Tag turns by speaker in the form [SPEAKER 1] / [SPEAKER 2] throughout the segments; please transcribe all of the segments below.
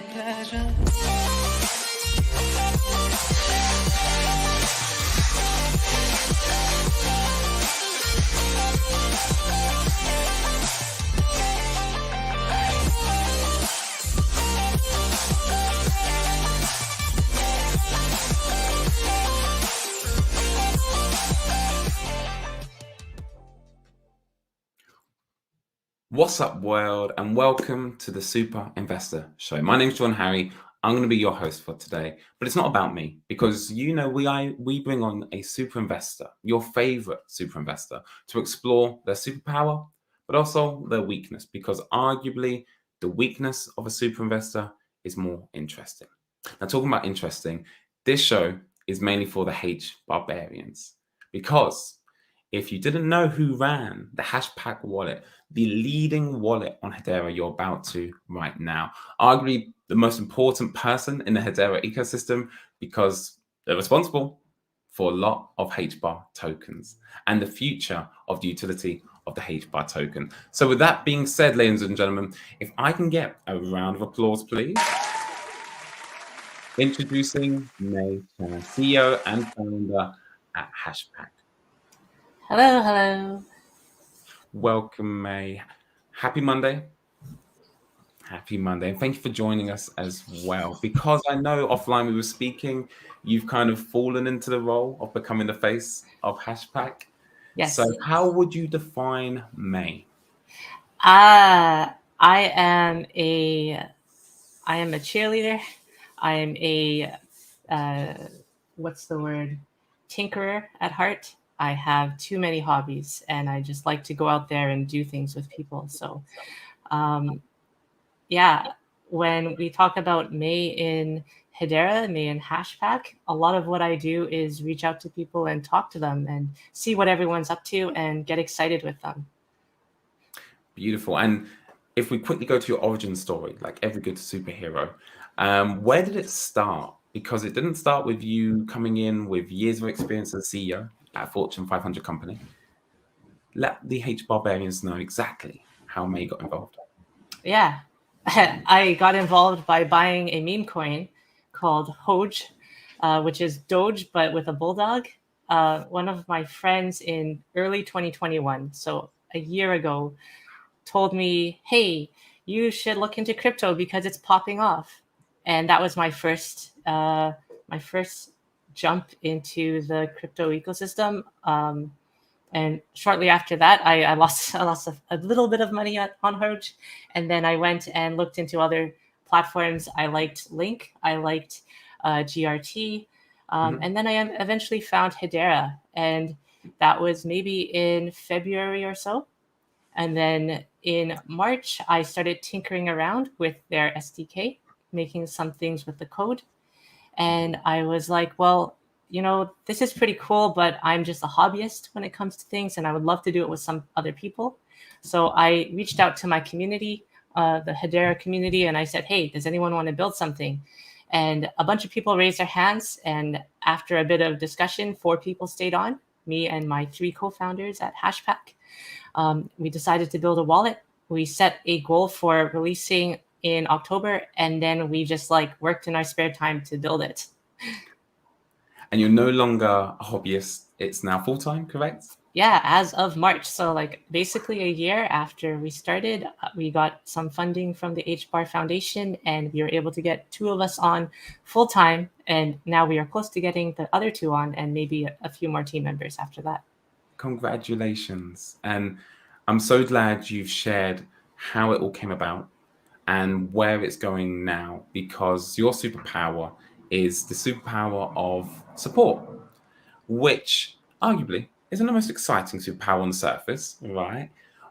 [SPEAKER 1] my pleasure.
[SPEAKER 2] What's up, world, and welcome to the Super Investor Show. My name's John Harry. I'm going to be your host for today, but it's not about me because we bring on a super investor, your favorite super investor, to explore their superpower, but also their weakness, because arguably the weakness of a super investor is more interesting. Now, talking about interesting, this show is mainly for the H barbarians, because if you didn't know who ran the Hashpack wallet, the leading wallet on Hedera, you're about to right now, arguably the most important person in the Hedera ecosystem, because they're responsible for a lot of HBAR tokens and the future of the utility of the HBAR token. So with that being said, ladies and gentlemen, if I can get a round of applause, please. Introducing May Chan, CEO and founder at Hashpack.
[SPEAKER 3] Hello.
[SPEAKER 2] Welcome, May. Happy Monday. Happy Monday. And thank you for joining us as well. Because I know offline we were speaking, you've kind of fallen into the role of becoming the face of Hashpack.
[SPEAKER 3] Yes.
[SPEAKER 2] So how would you define May?
[SPEAKER 3] I am a cheerleader. I am a tinkerer at heart. I have too many hobbies, and I just like to go out there and do things with people. So, when we talk about May in Hedera, May in Hashpack, a lot of what I do is reach out to people and talk to them and see what everyone's up to and get excited with them.
[SPEAKER 2] Beautiful. And if we quickly go to your origin story, like every good superhero, where did it start? Because it didn't start with you coming in with years of experience as CEO at a Fortune 500 company. Let the H barbarians know exactly how May got involved.
[SPEAKER 3] Yeah, I got involved by buying a meme coin called Hoj, which is Doge, but with a bulldog. One of my friends in early 2021, so a year ago, told me, hey, you should look into crypto because it's popping off. And that was my first jump into the crypto ecosystem. And shortly after that, I lost a little bit of money on Hoj. And then I went and looked into other platforms. I liked Link. I liked GRT. And then I eventually found Hedera. And that was maybe in February or so. And then in March, I started tinkering around with their SDK, making some things with the code. And I was like, well, this is pretty cool, but I'm just a hobbyist when it comes to things, and I would love to do it with some other people. So I reached out to my community, the Hedera community, and I said, hey, does anyone want to build something? And a bunch of people raised their hands. And after a bit of discussion, 4 people stayed on, me and my 3 co-founders at Hashpack. We decided to build a wallet. We set a goal for releasing in October, and then we just worked in our spare time to build it.
[SPEAKER 2] And you're no longer a hobbyist. It's now full-time, correct?
[SPEAKER 3] Yeah, as of March. So basically a year after we started, we got some funding from the HBAR Foundation, and we were able to get 2 of us on full-time. And now we are close to getting the other 2 on, and maybe a few more team members after that.
[SPEAKER 2] Congratulations. And I'm so glad you've shared how it all came about and where it's going now, because your superpower is the superpower of support, which arguably isn't the most exciting superpower on the surface, right?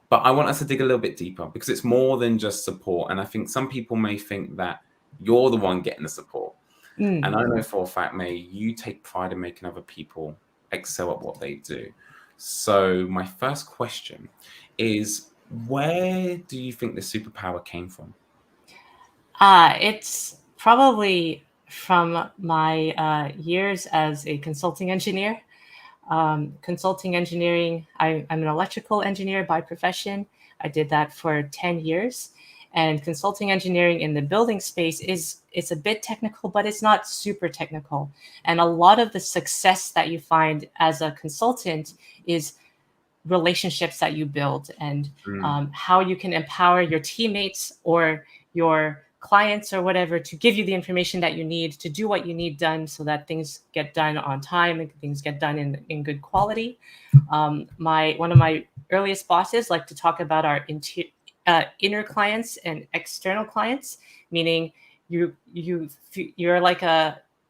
[SPEAKER 2] But I want us to dig a little bit deeper, because it's more than just support. And I think some people may think that you're the one getting the support. And I know for a fact, May, you take pride in making other people excel at what they do. So my first question is, where do you think the superpower came from?
[SPEAKER 3] It's probably from my years as a consulting engineer. Consulting engineering, I'm an electrical engineer by profession. I did that for 10 years. And consulting engineering in the building space it's a bit technical, but it's not super technical. And a lot of the success that you find as a consultant is relationships that you build, and how you can empower your teammates or your clients or whatever to give you the information that you need to do what you need done, so that things get done on time and things get done in good quality. One of my earliest bosses like to talk about our inner clients and external clients, meaning you're like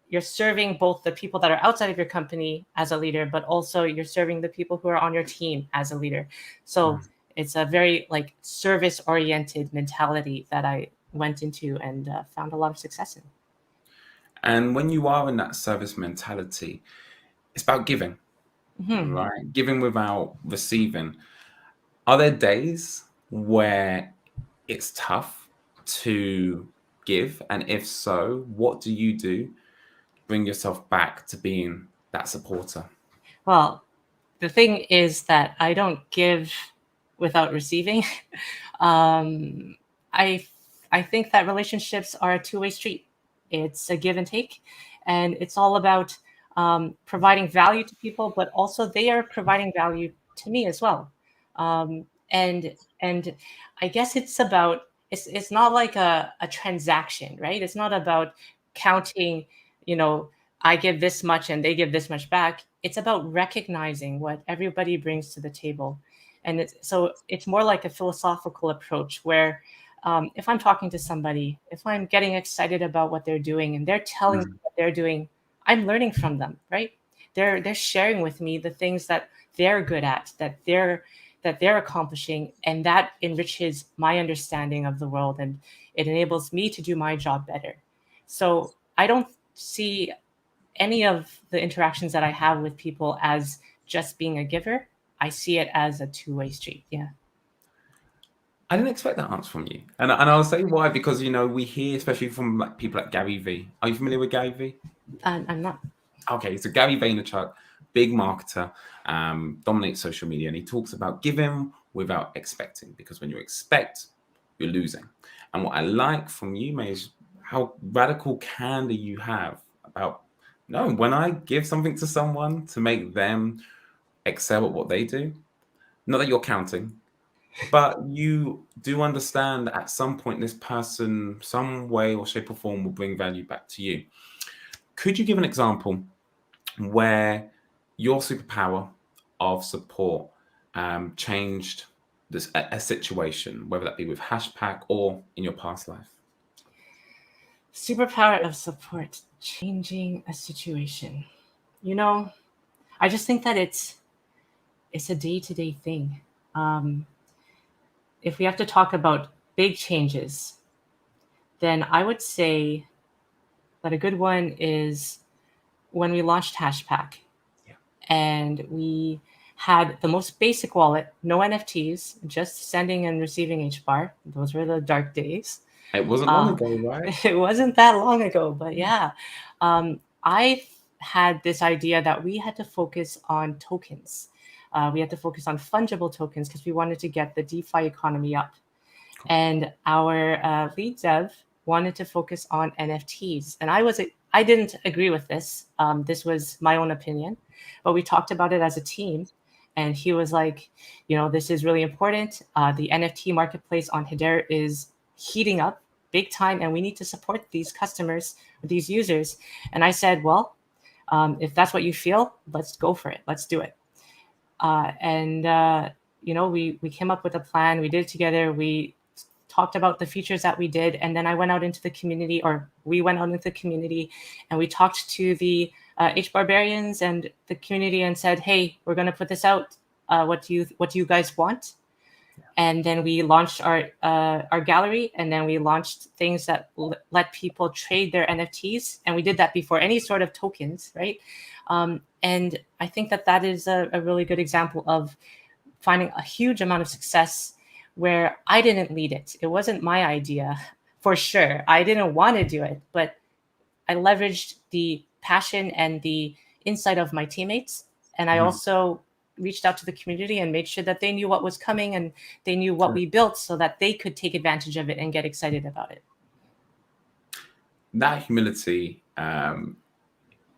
[SPEAKER 3] you're serving both the people that are outside of your company as a leader, but also you're serving the people who are on your team as a leader. So it's a very like service oriented mentality that I went into and found a lot of success in.
[SPEAKER 2] And when you are in that service mentality, it's about giving, right? Giving without receiving. Are there days where it's tough to give? And if so, what do you do to bring yourself back to being that supporter?
[SPEAKER 3] Well, the thing is that I don't give without receiving. um, I I think that relationships are a two-way street. It's a give and take, and it's all about providing value to people, but also they are providing value to me as well. And I guess it's not like a transaction, right? It's not about counting, you know, I give this much and they give this much back. It's about recognizing what everybody brings to the table. And it's more like a philosophical approach where if I'm talking to somebody, if I'm getting excited about what they're doing and they're telling me what they're doing, I'm learning from them, right? They're sharing with me the things that they're good at, that they're accomplishing, and that enriches my understanding of the world, and it enables me to do my job better. So I don't see any of the interactions that I have with people as just being a giver. I see it as a two-way street. Yeah.
[SPEAKER 2] I didn't expect that answer from you, and I'll say why. Because we hear, especially from like people like Gary V. Are you familiar with Gary V?
[SPEAKER 3] I'm not.
[SPEAKER 2] Okay, so Gary Vaynerchuk, big marketer, dominates social media, and he talks about giving without expecting, because when you expect, you're losing. And what I like from you, May, is how radical candor you have about, no, when I give something to someone to make them excel at what they do, not that you're counting, but you do understand that at some point this person, some way or shape or form, will bring value back to you. Could you give an example where your superpower of support changed a situation, whether that be with Hashpack or in your past life?
[SPEAKER 3] Superpower of support, changing a situation. I just think that it's a day-to-day thing. If we have to talk about big changes, then I would say that a good one is when we launched Hashpack.
[SPEAKER 2] Yeah.
[SPEAKER 3] And we had the most basic wallet, no NFTs, just sending and receiving HBAR. Those were the dark days.
[SPEAKER 2] It wasn't long ago, right?
[SPEAKER 3] It wasn't that long ago, but yeah. I had this idea that we had to focus on tokens. We had to focus on fungible tokens because we wanted to get the DeFi economy up.
[SPEAKER 2] Cool.
[SPEAKER 3] And our lead dev wanted to focus on NFTs. And I didn't agree with this. This was my own opinion, but we talked about it as a team. And he was like, this is really important. The NFT marketplace on Hedera is heating up big time, and we need to support these customers, these users. And I said, well, if that's what you feel, let's go for it. Let's do it. We came up with a plan. We did it together. We talked about the features that we did, and then I went out into the community, or we went out into the community, and we talked to the HBARbarians and the community and said, hey, we're going to put this out. What do you guys want? Yeah. And then we launched our gallery, and then we launched things that let people trade their NFTs, and we did that before any sort of tokens, right? And I think that is a really good example of finding a huge amount of success where I didn't lead it. It wasn't my idea, for sure. I didn't want to do it, but I leveraged the passion and the insight of my teammates. And I also, reached out to the community and made sure that they knew what was coming and they knew what we built so that they could take advantage of it and get excited about it.
[SPEAKER 2] That humility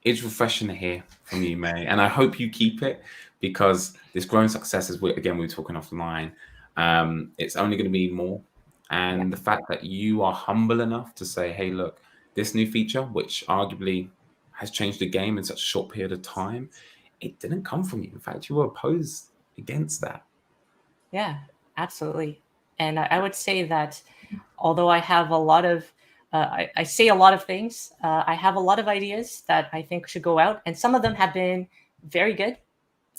[SPEAKER 2] it's refreshing to hear from you, May, and I hope you keep it, because this growing success, as we were talking offline, it's only going to be more. And the fact that you are humble enough to say, hey, look, this new feature, which arguably has changed the game in such a short period of time, it didn't come from you. In fact, you were opposed against that.
[SPEAKER 3] Yeah, absolutely. And I would say that although I have a lot of I say a lot of things. I have a lot of ideas that I think should go out, and some of them have been very good,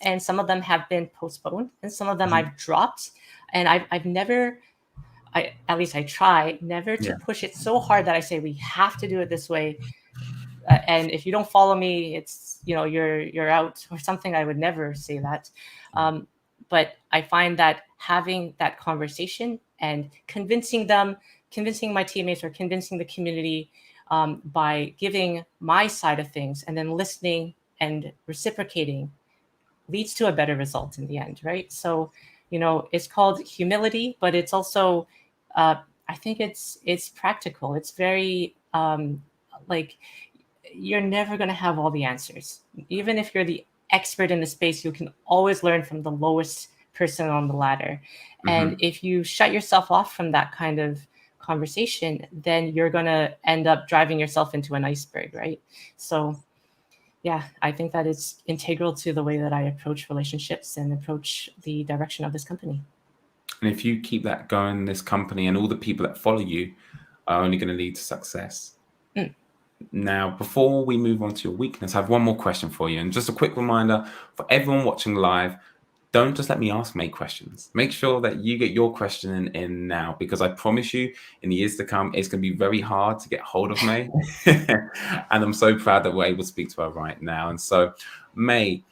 [SPEAKER 3] and some of them have been postponed, and some of them I've dropped. And I've never, at least I try never to push it so hard that I say we have to do it this way. And if you don't follow me, it's you're out or something. I would never say that. But I find that having that conversation and convincing my teammates or convincing the community by giving my side of things and then listening and reciprocating leads to a better result in the end, right? So, it's called humility, but it's also, I think it's practical. It's very like, you're never going to have all the answers. Even if you're the expert in the space, you can always learn from the lowest person on the ladder. And if you shut yourself off from that kind of conversation, then you're going to end up driving yourself into an iceberg, right? So yeah, I think that is integral to the way that I approach relationships and approach the direction of this company.
[SPEAKER 2] And if you keep that going, this company and all the people that follow you are only going to lead to success. Now, before we move on to your weakness, I have one more question for you. And just a quick reminder for everyone watching live, don't just let me ask May questions. Make sure that you get your question in now, because I promise you in the years to come, it's going to be very hard to get hold of May. And I'm so proud that we're able to speak to her right now. And so, May,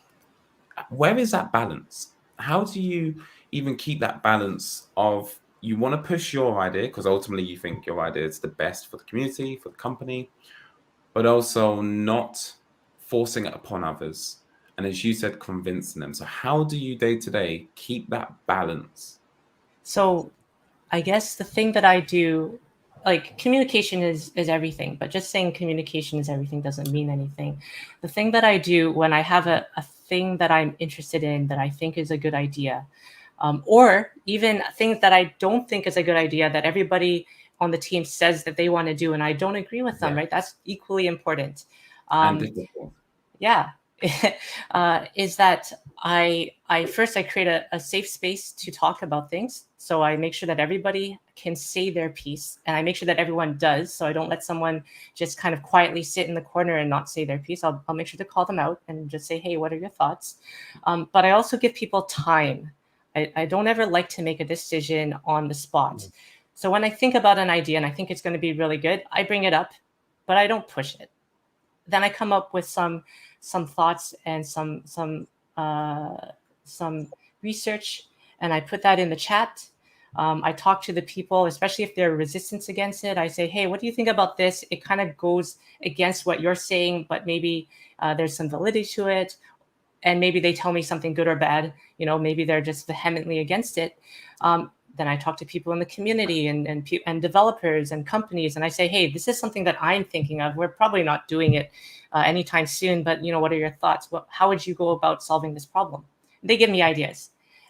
[SPEAKER 2] where is that balance? How do you even keep that balance of, you want to push your idea because ultimately you think your idea is the best for the community, for the company, but also not forcing it upon others? And as you said, convincing them. So how do you day to day keep that balance?
[SPEAKER 3] So I guess the thing that I do, like, communication is everything, but just saying communication is everything doesn't mean anything. The thing that I do when I have a thing that I'm interested in that I think is a good idea, or even things that I don't think is a good idea that everybody on the team says that they want to do and I don't agree with them, right? That's equally important.
[SPEAKER 2] And difficult.
[SPEAKER 3] Yeah. Is that I first create a safe space to talk about things. So I make sure that everybody can say their piece, and I make sure that everyone does. So I don't let someone just kind of quietly sit in the corner and not say their piece. I'll make sure to call them out and just say, hey, what are your thoughts? But I also give people time. I don't ever like to make a decision on the spot. So when I think about an idea and I think it's going to be really good, I bring it up, but I don't push it. Then I come up with some thoughts and some research, and I put that in the chat. I talk to the people, especially if they're resistance against it. I say, hey, what do you think about this? It kind of goes against what you're saying, but maybe there's some validity to it. And maybe they tell me something good or bad. Maybe they're just vehemently against it. Then I talk to people in the community and developers and companies, and I say, hey, this is something that I'm thinking of. We're probably not doing it anytime soon, but what are your thoughts? How would you go about solving this problem? They give me ideas.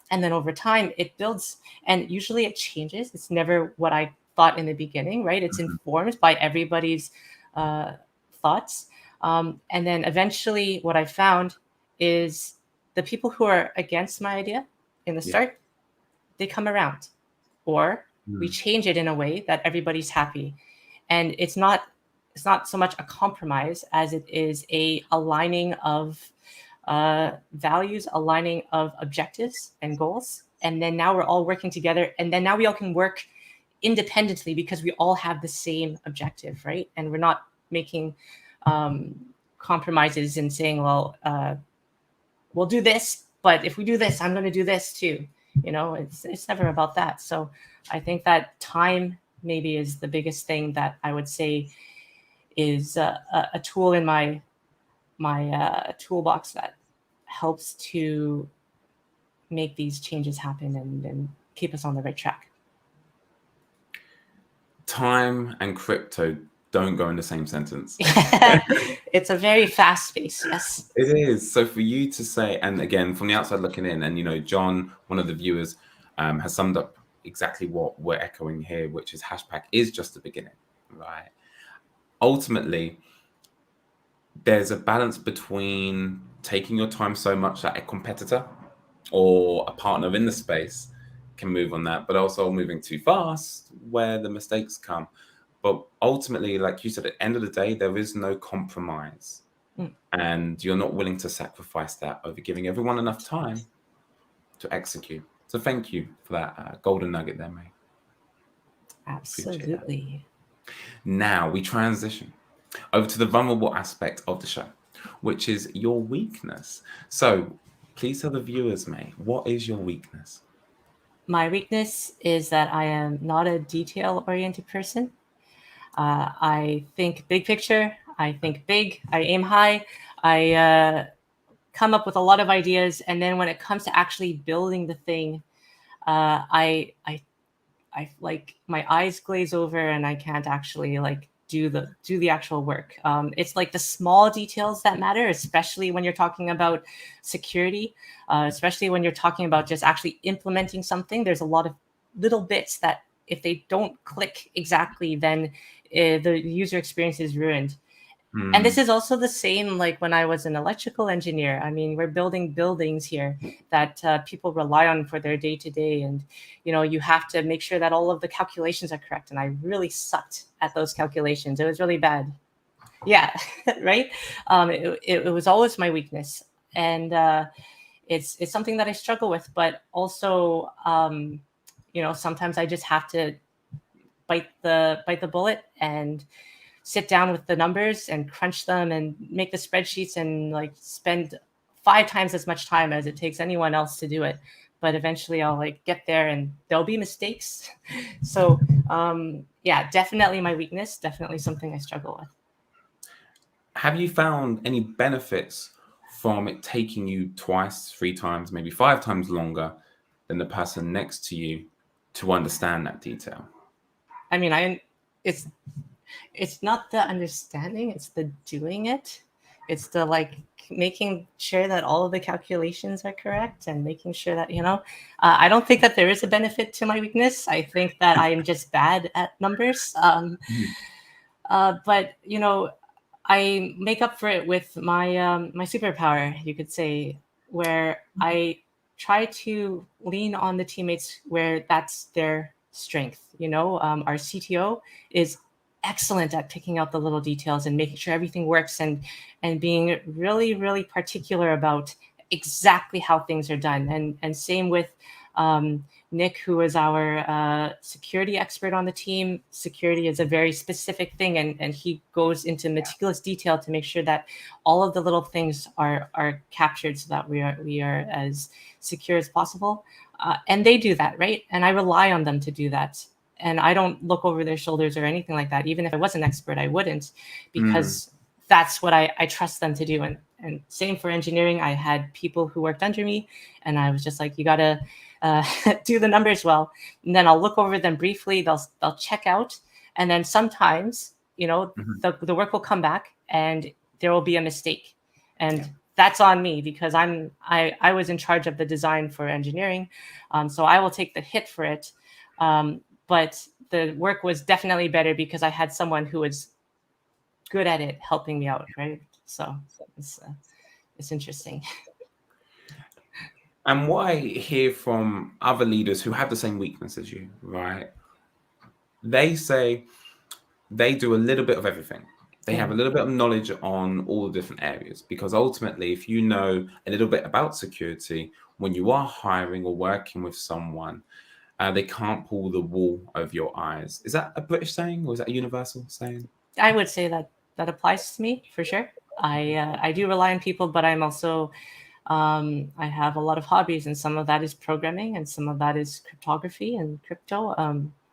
[SPEAKER 3] And then over time it builds, and usually it changes. It's never what I thought in the beginning, right? It's informed by everybody's thoughts. And then eventually what I found is the people who are against my idea in the start, they come around, or we change it in a way that everybody's happy. And it's not so much a compromise as it is a aligning of values, aligning of objectives and goals. And then now we're all working together, and then now we all can work independently because we all have the same objective, right? And we're not making compromises and saying, well, we'll do this, but if we do this, I'm going to do this too. It's never about that. So I think that time maybe is the biggest thing that I would say is a tool in my toolbox that helps to make these changes happen and keep us on the right track.
[SPEAKER 2] Time and crypto don't go in the same sentence.
[SPEAKER 3] It's a very fast space. Yes.
[SPEAKER 2] It is. So for you to say, and again, from the outside looking in, and John, one of the viewers, has summed up exactly what we're echoing here, which is Hashpack is just the beginning, right? Ultimately, there's a balance between taking your time so much that a competitor or a partner in the space can move on that, but also moving too fast where the mistakes come. But ultimately, like you said, at the end of the day, there is no compromise. And you're not willing to sacrifice that over giving everyone enough time to execute. So thank you for that golden nugget there, mate.
[SPEAKER 3] Absolutely.
[SPEAKER 2] Now we transition over to the vulnerable aspect of the show, which is your weakness. So please tell the viewers, mate, what is your weakness?
[SPEAKER 3] My weakness is that I am not a detail-oriented person. I think big picture. I think big. I aim high. I come up with a lot of ideas, and then when it comes to actually building the thing, I like my eyes glaze over, and I can't actually like do the actual work. It's like the small details that matter, especially when you're talking about security, especially when you're talking about just actually implementing something. There's a lot of little bits that if they don't click exactly, then the user experience is ruined. And this is also the same like when I was an electrical engineer. I mean, we're building buildings here that people rely on for their day-to-day. And, you have to make sure that all of the calculations are correct. And I really sucked at those calculations. It was really bad. Yeah, right? It was always my weakness. And it's something that I struggle with. But also, sometimes I just have to bite the bullet and sit down with the numbers and crunch them and make the spreadsheets and like spend 5 times as much time as it takes anyone else to do it. But eventually I'll like get there and there'll be mistakes. So yeah, definitely my weakness, definitely something I struggle with.
[SPEAKER 2] Have you found any benefits from it taking you 2, 3 times, maybe 5 times longer than the person next to you to understand that detail?
[SPEAKER 3] I mean, it's not the understanding, it's the doing it. It's the like making sure that all of the calculations are correct and making sure that, I don't think that there is a benefit to my weakness. I think that I am just bad at numbers. But, I make up for it with my superpower, you could say, where I try to lean on the teammates where that's their strength. Our CTO is excellent at picking out the little details and making sure everything works and being really, really particular about exactly how things are done. And same with Nick, who is our security expert on the team. Security is a very specific thing, and he goes into meticulous detail to make sure that all of the little things are captured so that we are as secure as possible. And they do that, right? And I rely on them to do that. And I don't look over their shoulders or anything like that. Even if I was an expert, I wouldn't, because that's what I trust them to do. And same for engineering. I had people who worked under me, and I was just like, you got to do the numbers well. And then I'll look over them briefly. They'll check out. And then sometimes, the work will come back and there will be a mistake. And that's on me because I was in charge of the design for engineering. So I will take the hit for it. But the work was definitely better because I had someone who was good at it helping me out, right? So it's interesting.
[SPEAKER 2] And what I hear from other leaders who have the same weakness as you, right? They say they do a little bit of everything. They have a little bit of knowledge on all the different areas, because ultimately, if you know a little bit about security, when you are hiring or working with someone, they can't pull the wool over your eyes. Is that a British saying or is that a universal saying?
[SPEAKER 3] I would say that applies to me for sure. I do rely on people, but I'm also I have a lot of hobbies, and some of that is programming, and some of that is cryptography and crypto.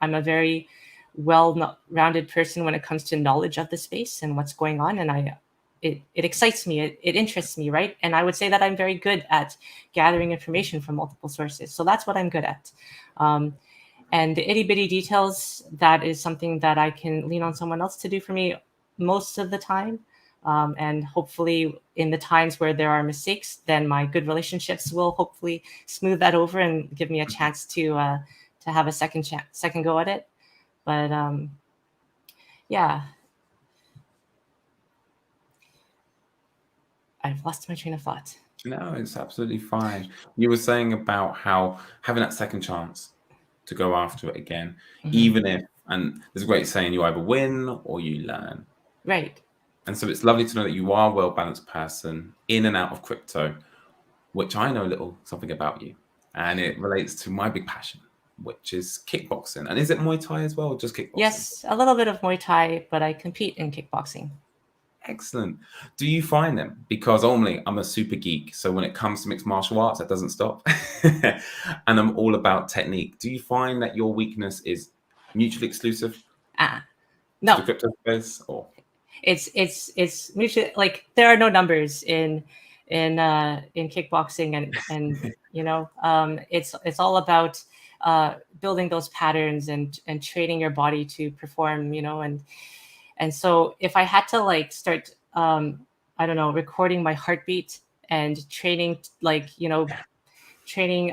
[SPEAKER 3] I'm a very well-rounded person when it comes to knowledge of the space and what's going on, and it excites me, it interests me, right? And I would say that I'm very good at gathering information from multiple sources. So that's what I'm good at. And the itty bitty details, that is something that I can lean on someone else to do for me most of the time. And hopefully in the times where there are mistakes, then my good relationships will hopefully smooth that over and give me a chance to have a second go at it. But yeah, I've lost my train of thought.
[SPEAKER 2] No, it's absolutely fine. You were saying about how having that second chance to go after it again, even if, and there's a great saying, you either win or you learn.
[SPEAKER 3] Right.
[SPEAKER 2] And so it's lovely to know that you are a well-balanced person in and out of crypto, which I know a little something about you. And it relates to my big passion, which is kickboxing. And is it Muay Thai as well, or just kickboxing?
[SPEAKER 3] Yes, a little bit of Muay Thai, but I compete in kickboxing.
[SPEAKER 2] Excellent. Do you find them? Because only I'm a super geek. So when it comes to mixed martial arts, that doesn't stop. And I'm all about technique. Do you find that your weakness is mutually exclusive to
[SPEAKER 3] No,
[SPEAKER 2] the crypto space? Or
[SPEAKER 3] it's mutually, like, there are no numbers in kickboxing, and it's all about building those patterns and training your body to perform, and so if I had to like start I don't know, recording my heartbeat and training, training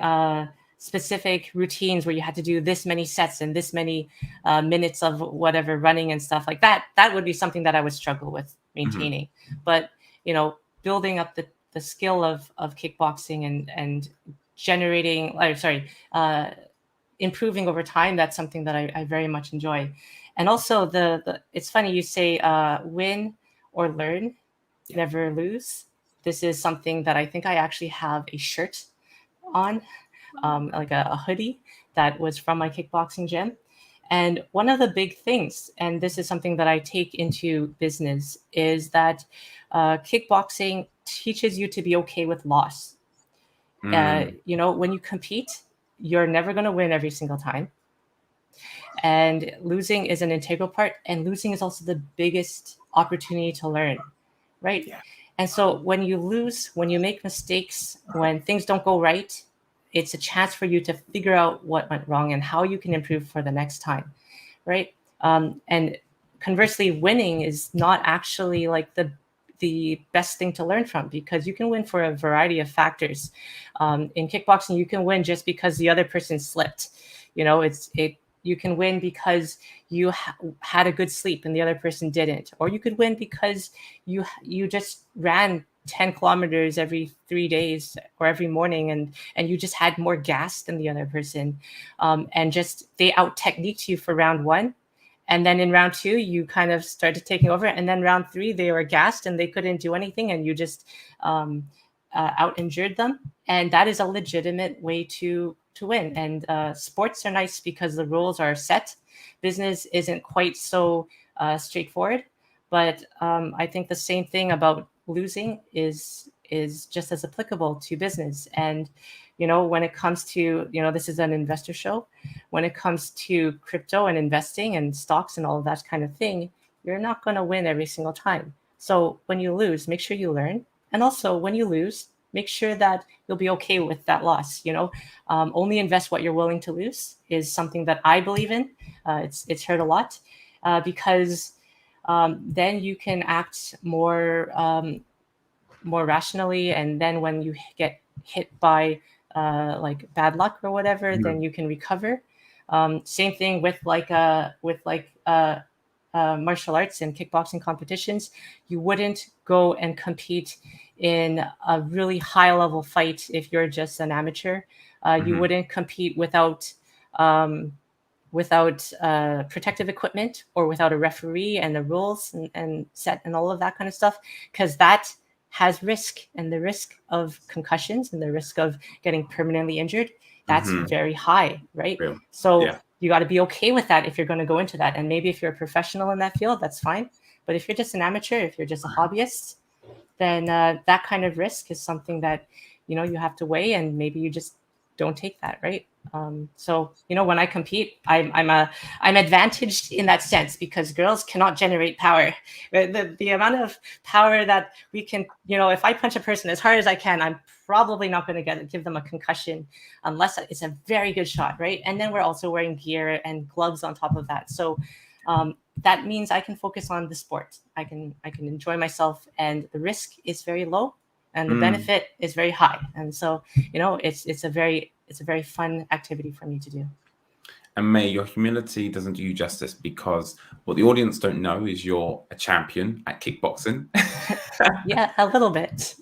[SPEAKER 3] specific routines where you had to do this many sets and this many minutes of whatever running and stuff like that, that would be something that I would struggle with maintaining. But building up the skill of kickboxing and generating, improving over time, that's something that I very much enjoy. And also the it's funny you say win or learn, never lose. This is something that I think I actually have a shirt on, like a hoodie that was from my kickboxing gym. And one of the big things, and this is something that I take into business, is that kickboxing teaches you to be okay with loss. When you compete, you're never going to win every single time. And losing is an integral part. And losing is also the biggest opportunity to learn, right?
[SPEAKER 2] Yeah.
[SPEAKER 3] And so when you lose, when you make mistakes, when things don't go right, it's a chance for you to figure out what went wrong and how you can improve for the next time, right? And conversely, winning is not actually like the best thing to learn from, because you can win for a variety of factors. In kickboxing, you can win just because the other person slipped. You can win because you had a good sleep and the other person didn't, or you could win because you just ran 10 kilometers every 3 days or every morning, and you just had more gas than the other person, and just they out techniqued you for round 1. And then in round 2, you kind of started taking over. And then round 3, they were gassed and they couldn't do anything. And you just out injured them. And that is a legitimate way to win. And sports are nice because the rules are set. Business isn't quite so straightforward. But I think the same thing about losing is just as applicable to business. And when it comes to, this is an investor show. When it comes to crypto and investing and stocks and all of that kind of thing, you're not going to win every single time. So when you lose, make sure you learn. And also when you lose, make sure that you'll be okay with that loss. Only invest what you're willing to lose is something that I believe in. It's heard a lot because then you can act more rationally. And then when you get hit by like bad luck or whatever, then you can recover. Same thing with martial arts and kickboxing competitions. You wouldn't go and compete in a really high level fight if you're just an amateur. You wouldn't compete without protective equipment or without a referee and the rules and set and all of that kind of stuff, because that has risk, and the risk of concussions and the risk of getting permanently injured, that's very high, right?
[SPEAKER 2] Real.
[SPEAKER 3] So
[SPEAKER 2] Yeah.
[SPEAKER 3] you got to be okay with that if you're going to go into that. And maybe if you're a professional in that field, that's fine. But if you're just an amateur, if you're just a hobbyist, then that kind of risk is something that you have to weigh, and maybe you just don't take that, right? So when I compete, I'm advantaged in that sense because girls cannot generate power. The amount of power that we can, if I punch a person as hard as I can, I'm probably not going to give them a concussion unless it's a very good shot, right? And then we're also wearing gear and gloves on top of that. So that means I can focus on the sport. I can enjoy myself, and the risk is very low, and the benefit is very high. And so it's a very fun activity for me to do.
[SPEAKER 2] And May, your humility doesn't do you justice, because what the audience don't know is you're a champion at kickboxing.
[SPEAKER 3] Yeah, a little bit.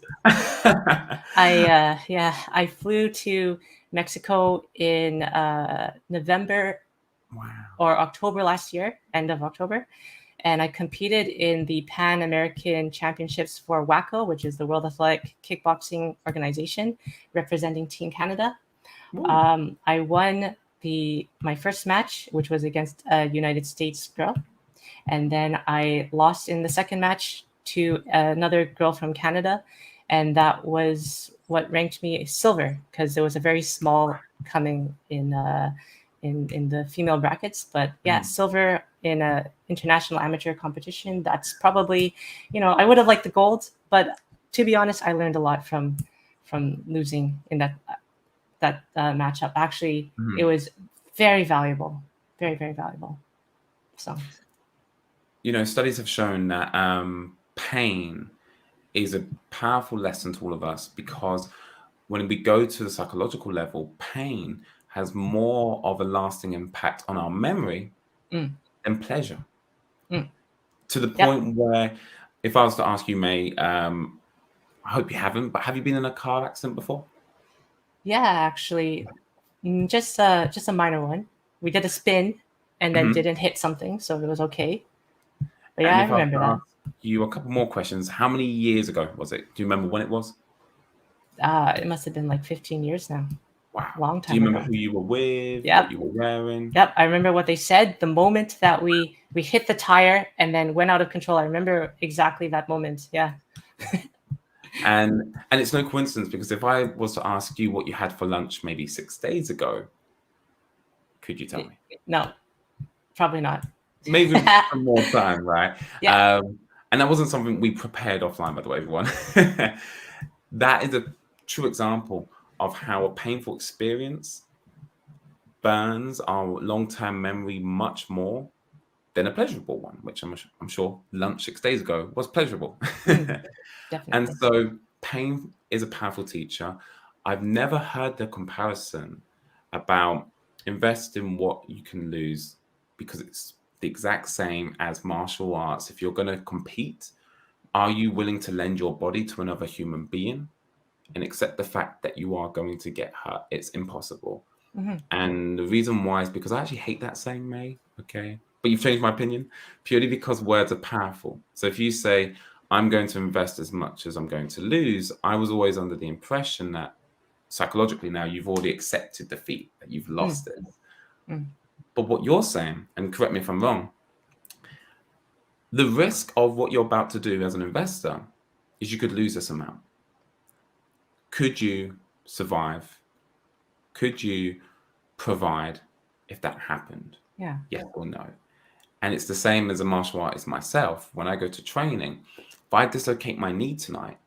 [SPEAKER 3] I flew to Mexico in November or October last year, end of October. And I competed in the Pan American Championships for WACO, which is the World Athletic Kickboxing Organization, representing Team Canada. I won my first match, which was against a United States girl. And then I lost in the second match to another girl from Canada. And that was what ranked me silver, because there was a very small coming in the female brackets. But yeah, silver in a international amateur competition. That's probably, I would have liked the gold, but to be honest, I learned a lot from losing in that matchup. Actually, it was very valuable, very, very valuable. So,
[SPEAKER 2] studies have shown that pain is a powerful lesson to all of us, because when we go to the psychological level, pain has more of a lasting impact on our memory than pleasure. To the point where, if I was to ask you, May, I hope you haven't, but have you been in a car accident before?
[SPEAKER 3] Yeah, actually, just a minor one. We did a spin and then didn't hit something, so it was okay. But yeah, I remember that.
[SPEAKER 2] You a couple more questions. How many years ago was it? Do you remember when it was?
[SPEAKER 3] It must have been like 15 years now.
[SPEAKER 2] Wow.
[SPEAKER 3] Long time.
[SPEAKER 2] Do you remember who you were with?
[SPEAKER 3] Yep.
[SPEAKER 2] What you were wearing?
[SPEAKER 3] Yep. I remember what they said. The moment that we hit the tire and then went out of control. I remember exactly that moment. Yeah.
[SPEAKER 2] And it's no coincidence, because if I was to ask you what you had for lunch maybe 6 days ago, could you tell me?
[SPEAKER 3] No, probably not.
[SPEAKER 2] Maybe some more time, right?
[SPEAKER 3] Yeah.
[SPEAKER 2] And that wasn't something we prepared offline, by the way, everyone. That is a true example of how a painful experience burns our long-term memory much more than a pleasurable one, which I'm sure lunch 6 days ago was pleasurable.
[SPEAKER 3] Definitely.
[SPEAKER 2] And so pain is a powerful teacher. I've never heard the comparison about invest in what you can lose, because it's the exact same as martial arts. If you're going to compete, are you willing to lend your body to another human being and accept the fact that you are going to get hurt? It's impossible. And the reason why is because I actually hate that saying, May, okay? But you've changed my opinion purely because words are powerful. So if you say, I'm going to invest as much as I'm going to lose, I was always under the impression that psychologically now you've already accepted defeat, that you've lost it. But what you're saying, and correct me if I'm wrong, the risk of what you're about to do as an investor is you could lose this amount. Could you survive? Could you provide if that happened?
[SPEAKER 3] Yeah.
[SPEAKER 2] Yes or no? And it's the same as a martial artist myself. When I go to training, if I dislocate my knee tonight,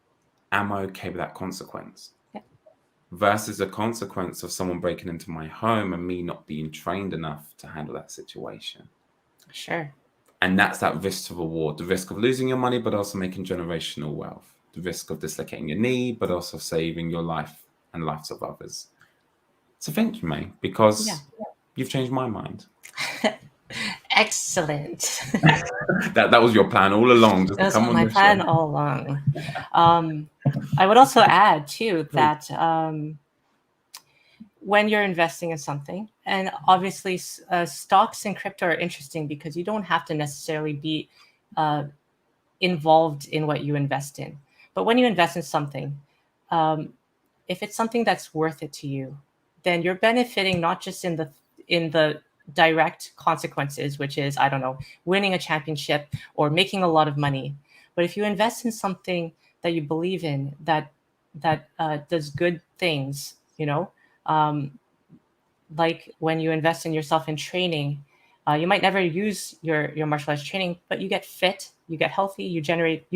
[SPEAKER 2] am I okay with that consequence?
[SPEAKER 3] Yeah.
[SPEAKER 2] Versus the consequence of someone breaking into my home and me not being trained enough to handle that situation.
[SPEAKER 3] Sure.
[SPEAKER 2] And that's that risk to reward, the risk of losing your money, but also making generational wealth, the risk of dislocating your knee, but also saving your life and the lives of others. So thank you, May, because you've changed my mind.
[SPEAKER 3] Excellent.
[SPEAKER 2] that was your plan all along. Just
[SPEAKER 3] that was
[SPEAKER 2] come on
[SPEAKER 3] my plan
[SPEAKER 2] show.
[SPEAKER 3] all along. I would also add too that when you're investing in something, and obviously stocks and crypto are interesting because you don't have to necessarily be involved in what you invest in. But when you invest in something, if it's something that's worth it to you, then you're benefiting not just in the direct consequences, which is, I don't know, winning a championship or making a lot of money. But if you invest in something that you believe in, that does good things, Like when you invest in yourself in training, you might never use your martial arts training, but you get fit, you get healthy, you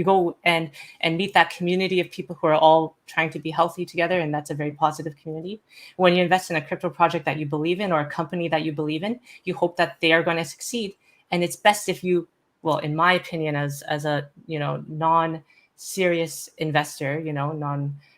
[SPEAKER 3] go and meet that community of people who are all trying to be healthy together, and that's a very positive community. When you invest in a crypto project that you believe in or a company that you believe in, you hope that they are going to succeed, and it's best if you, well, in my opinion, as a non-serious investor,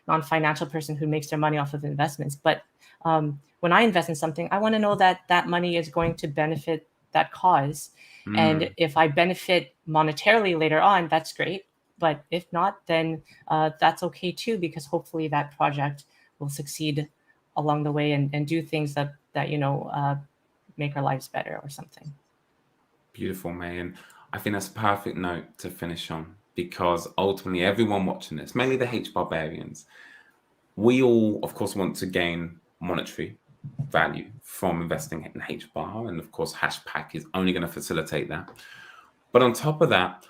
[SPEAKER 3] non-financial person who makes their money off of investments, but when I invest in something, I want to know that that money is going to benefit that cause. And if I benefit monetarily later on, that's great. But if not, then that's okay too, because hopefully that project will succeed along the way and do things that make our lives better or something.
[SPEAKER 2] Beautiful, May. And I think that's a perfect note to finish on, because ultimately everyone watching this, mainly the HBARians, we all, of course, want to gain monetary value from investing in HBAR. And of course, Hashpack is only going to facilitate that. But on top of that,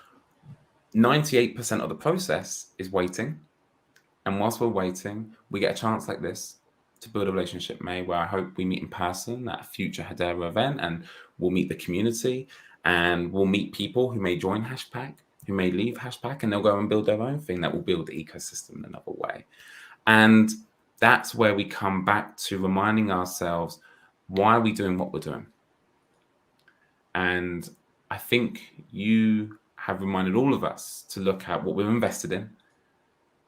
[SPEAKER 2] 98% of the process is waiting. And whilst we're waiting, we get a chance like this to build a relationship, May, where I hope we meet in person at a future Hedera event, and we'll meet the community, and we'll meet people who may join Hashpack, who may leave Hashpack, and they'll go and build their own thing that will build the ecosystem in another way. And that's where we come back to reminding ourselves, why are we doing what we're doing? And I think you have reminded all of us to look at what we've invested in.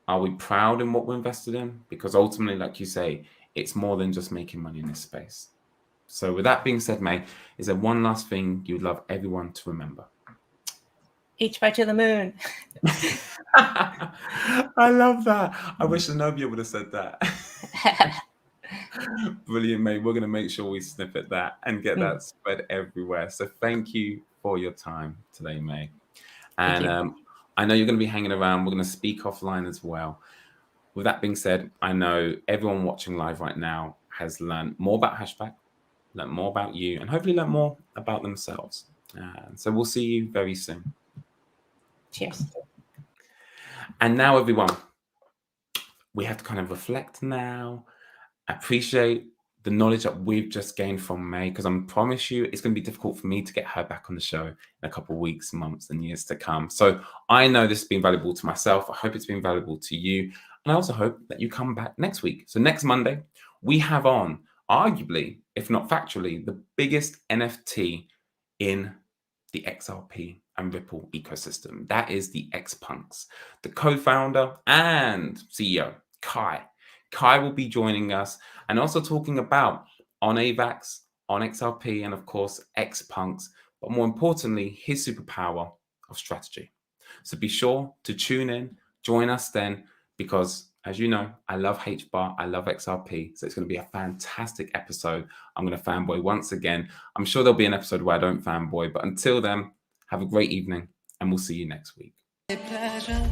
[SPEAKER 2] Are we proud in what we're invested in? Because ultimately, like you say, it's more than just making money in this space. So with that being said, May, is there one last thing you'd love everyone to remember?
[SPEAKER 3] HBAR to the moon.
[SPEAKER 2] I love that. I wish Zenobia would have said that. Brilliant, mate. We're going to make sure we snippet that and get that spread everywhere. So thank you for your time today, May. And I know you're going to be hanging around. We're going to speak offline as well. With that being said, I know everyone watching live right now has learned more about Hashpack, learned more about you, and hopefully learned more about themselves. So we'll see you very soon.
[SPEAKER 3] Cheers.
[SPEAKER 2] And now, everyone, we have to kind of reflect now, appreciate the knowledge that we've just gained from May, because I promise you it's going to be difficult for me to get her back on the show in a couple of weeks, months, and years to come. So I know this has been valuable to myself. I hope it's been valuable to you. And I also hope that you come back next week. So next Monday, we have on, arguably, if not factually, the biggest NFT in the XRP and Ripple ecosystem. That is the Xpunks. The co-founder and CEO, Kai. Kai will be joining us and also talking about on AVAX, on XRP, and of course, Xpunks, but more importantly, his superpower of strategy. So be sure to tune in, join us then, because as you know, I love HBAR, I love XRP, so it's going to be a fantastic episode. I'm going to fanboy once again. I'm sure there'll be an episode where I don't fanboy, but until then, have a great evening, and we'll see you next week. Pleasure.